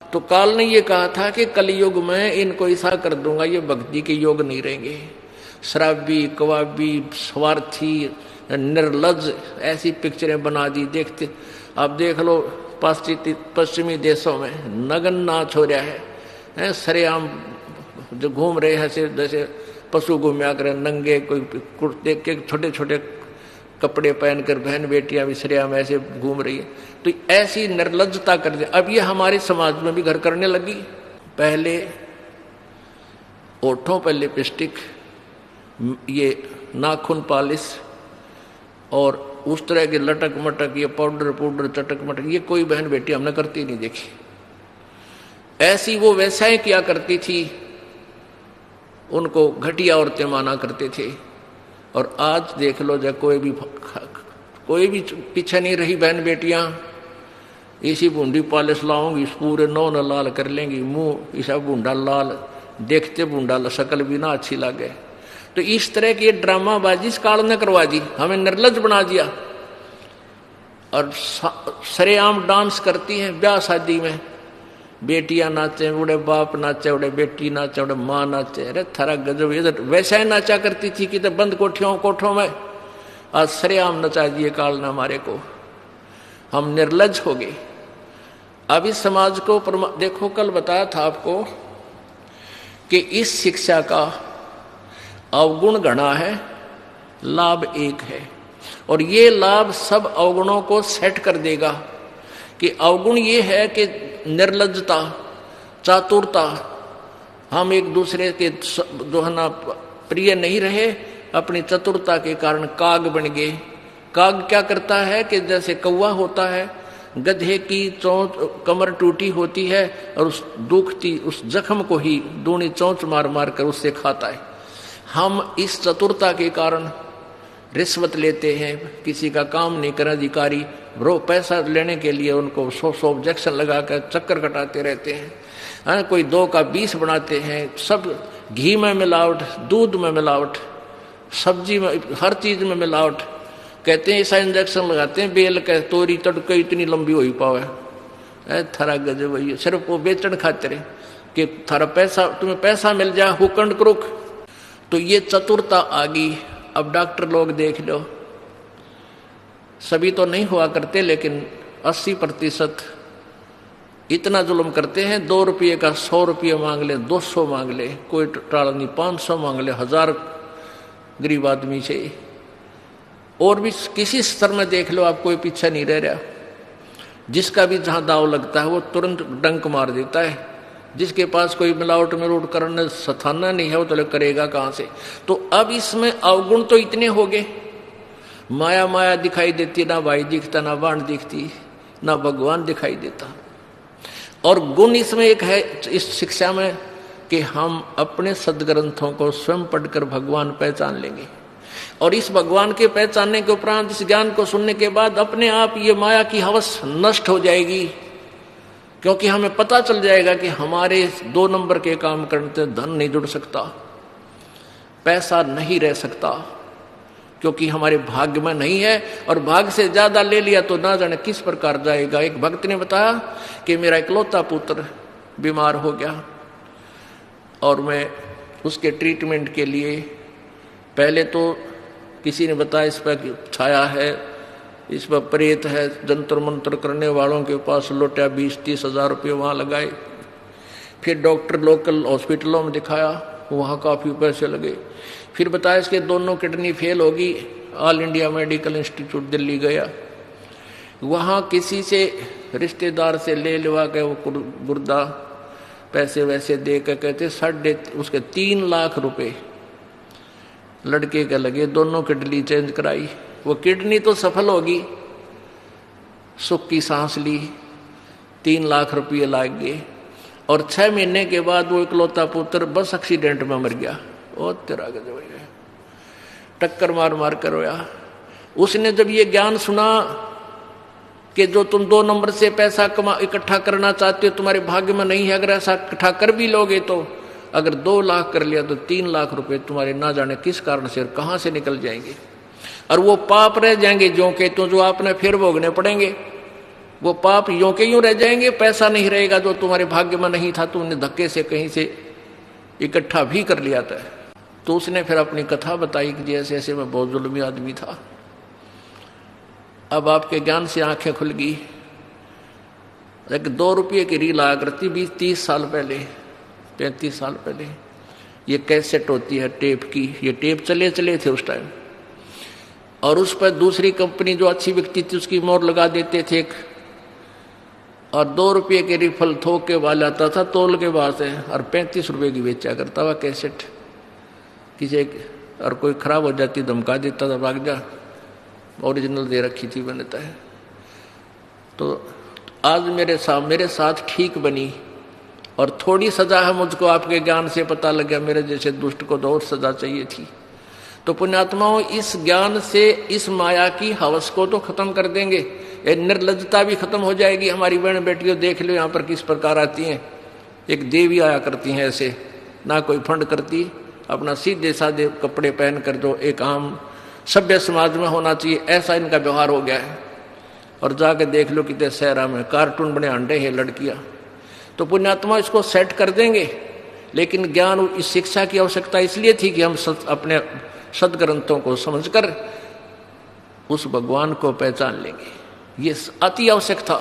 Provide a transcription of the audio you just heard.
तो काल ने ये कहा था कि कलयुग में इनको ऐसा कर दूंगा, ये भक्ति के योग नहीं रहेंगे, शराबी, कवाबी, स्वार्थी, निर्लज, ऐसी पिक्चरें बना दी। देखते आप देख लो पश्चिमी देशों में नग्न नाच हो रहा है, सरेआम जो घूम रहे हैं जैसे पशु घूमया करे नंगे, कोई कुर्ते के छोटे छोटे कपड़े पहनकर बहन बेटियां भी सरेआम ऐसे घूम रही है। तो ऐसी निर्लज्जता कर दे। अब ये हमारे समाज में भी घर करने लगी। पहले ओठों पर लिपस्टिक, ये नाखून पॉलिश और उस तरह के लटक मटक, ये पाउडर चटक मटक, ये कोई बहन बेटी हमने करती नहीं देखी। ऐसी वो वैसाएं किया करती थी, उनको घटिया औरतें माना करते थे। और आज देख लो, जब कोई भी पीछे नहीं रही बहन बेटियां, इसी बूंदी पॉलिश लाऊंगी, पूरे नौ न लाल कर लेंगी, मुंह ऐसा बूंदा लाल, देखते बूंदा शक्ल भी ना अच्छी लगे। तो इस तरह की ड्रामाबाजी इस काल ने करवा दी, हमें निर्लज बना दिया। और सरेआम डांस करती हैं ब्याह शादी में, बेटियां नाचे, उड़े बाप नाचे, उड़े बेटी नाचे, उड़े माँ नाचे। अरे थारा गजब, इधर वैसा ही नाचा करती थी कि तो बंद कोठों में, आज सरेआम नचा दिए काल ने हमारे को। हम निर्लज हो गए। अब इस समाज को देखो, कल बताया था आपको कि इस शिक्षा का अवगुण घना है, लाभ एक है। और ये लाभ सब अवगुणों को सेट कर देगा। कि अवगुण ये है कि निर्लज्जता, चातुरता, हम एक दूसरे के जो है ना प्रिय नहीं रहे, अपनी चतुरता के कारण काग बन गए। काग क्या करता है कि जैसे कौवा होता है, गधे की चोंच कमर टूटी होती है और उस दुखती उस जख्म को ही दूनी चोंच मार मार कर उससे खाता है। हम इस चतुरता के कारण रिश्वत लेते हैं, किसी का काम नहीं कर अधिकारी, वो पैसा लेने के लिए उनको 100 ऑब्जेक्शन लगा कर चक्कर कटाते रहते हैं। कोई 2 का 20 बनाते हैं। सब घी में मिलावट, दूध में मिलावट, सब्जी में, हर चीज में मिलावट। कहते हैं ऐसा इंजेक्शन लगाते हैं, बेल का तोरी तड़के इतनी लंबी हो ही पावे। थारा गजब है, सिर्फ वो बेचन खातिर कि थारा पैसा, तुम्हें पैसा मिल जाए, हुकंड क्रुक। तो ये चतुरता आ गई। अब डॉक्टर लोग देख लो, सभी तो नहीं हुआ करते, लेकिन 80% इतना जुल्म करते हैं। 2 रुपये का 100 रुपये मांग ले, 200 मांग ले, कोई टाल नहीं, 500 मांग ले, 1000 गरीब आदमी से। और भी किसी स्तर में देख लो, आप कोई पीछे नहीं रह रहा। जिसका भी जहां दाव लगता है वो तुरंत डंक मार देता है। जिसके पास कोई मिलावट में रोट करने सथाना नहीं है, वो तो करेगा कहां से। तो अब इसमें अवगुण तो इतने हो गए, माया माया दिखाई देती, ना भाई दिखता, ना बाण दिखती, ना भगवान दिखाई देता। और गुण इसमें एक है इस शिक्षा में कि हम अपने सदग्रंथों को स्वयं पढ़कर भगवान पहचान लेंगे। और इस भगवान के पहचानने के उपरांत, इस ज्ञान को सुनने के बाद अपने आप ये माया की हवस नष्ट हो जाएगी। क्योंकि हमें पता चल जाएगा कि हमारे 2 नंबर के काम करने से धन नहीं जुड़ सकता, पैसा नहीं रह सकता, क्योंकि हमारे भाग्य में नहीं है। और भाग्य से ज्यादा ले लिया तो ना जाने किस प्रकार जाएगा। एक भक्त ने बताया कि मेरा इकलौता पुत्र बीमार हो गया और मैं उसके ट्रीटमेंट के लिए, पहले तो किसी ने बताया इस पर छाया है, इस पर प्रेत है, जंतर मंत्र करने वालों के पास लौटा 20-30 हजार रुपये वहाँ लगाए। फिर डॉक्टर लोकल हॉस्पिटलों में दिखाया, वहाँ काफ़ी पैसे लगे। फिर बताया इसके दोनों किडनी फेल होगी। All India medical institute Delhi गया, वहाँ किसी से रिश्तेदार से ले लिवा के वो गुर्दा पैसे वैसे दे के कहते उसके 3 लाख रुपए लड़के के लगे। दोनों किडनी चेंज कराई, वो किडनी तो सफल होगी, सुख की सांस ली, 3 लाख रुपये लाग गए। और 6 महीने के बाद वो इकलौता पुत्र बस एक्सीडेंट में मर गया। और तेरा गजब, टक्कर मार मार कर रोया। उसने जब ये ज्ञान सुना कि जो तुम 2 नंबर से पैसा इकट्ठा करना चाहते हो तुम्हारे भाग्य में नहीं है, अगर ऐसा इकट्ठा कर भी लोगे तो अगर 2 लाख कर लिया तो 3 लाख रुपए तुम्हारे ना जाने किस कारण से और कहां से निकल जाएंगे। और वो पाप रह जाएंगे जो के तो, जो आपने फिर भोगने पड़ेंगे। वो पाप यों के यूं रह जाएंगे, पैसा नहीं रहेगा जो तुम्हारे भाग्य में नहीं था, तुमने धक्के से कहीं से इकट्ठा भी कर लिया था। तो उसने फिर अपनी कथा बताई कि ऐसे ऐसे मैं बहुत जुल्मी आदमी था। अब आपके ज्ञान से आंखें खुल गई। एक 2 रुपये की रील आया करती 20-30 साल पहले, 35 साल पहले। ये कैसेट होती है टेप की, ये टेप चले थे उस टाइम, और उस पर दूसरी कंपनी जो अच्छी बिकती थी उसकी मोहर लगा देते थे और 2 रुपये के रिफल थोक के वाला आता था तोल के बाद से, और 35 रुपये की बेचा करता हुआ कैसेट। किसी और कोई खराब हो जाती धमका देता था, भाग जा, ओरिजिनल दे रखी थी बनता है। तो आज मेरे साथ ठीक बनी, और थोड़ी सजा है मुझको आपके ज्ञान से पता लग गया, मेरे जैसे दुष्ट को तो और सजा चाहिए थी। तो पुण्यात्माओं, इस ज्ञान से इस माया की हवस को तो खत्म कर देंगे, ये निर्लज्जता भी खत्म हो जाएगी। हमारी बहन बेटियों देख लो यहाँ पर किस प्रकार आती हैं, एक देवी आया करती हैं ऐसे, ना कोई फंड करती, अपना सीधे साधे कपड़े पहन कर जो एक आम सभ्य समाज में होना चाहिए ऐसा इनका व्यवहार हो गया है। और जाके देख लो कितने शहरा में कार्टून बने अंडे हैं लड़कियां। तो पुण्यात्मा इसको सेट कर देंगे, लेकिन ज्ञान इस शिक्षा की आवश्यकता इसलिए थी कि हम अपने सदग्रंथों को समझकर उस भगवान को पहचान लेंगे। ये अति आवश्यक था।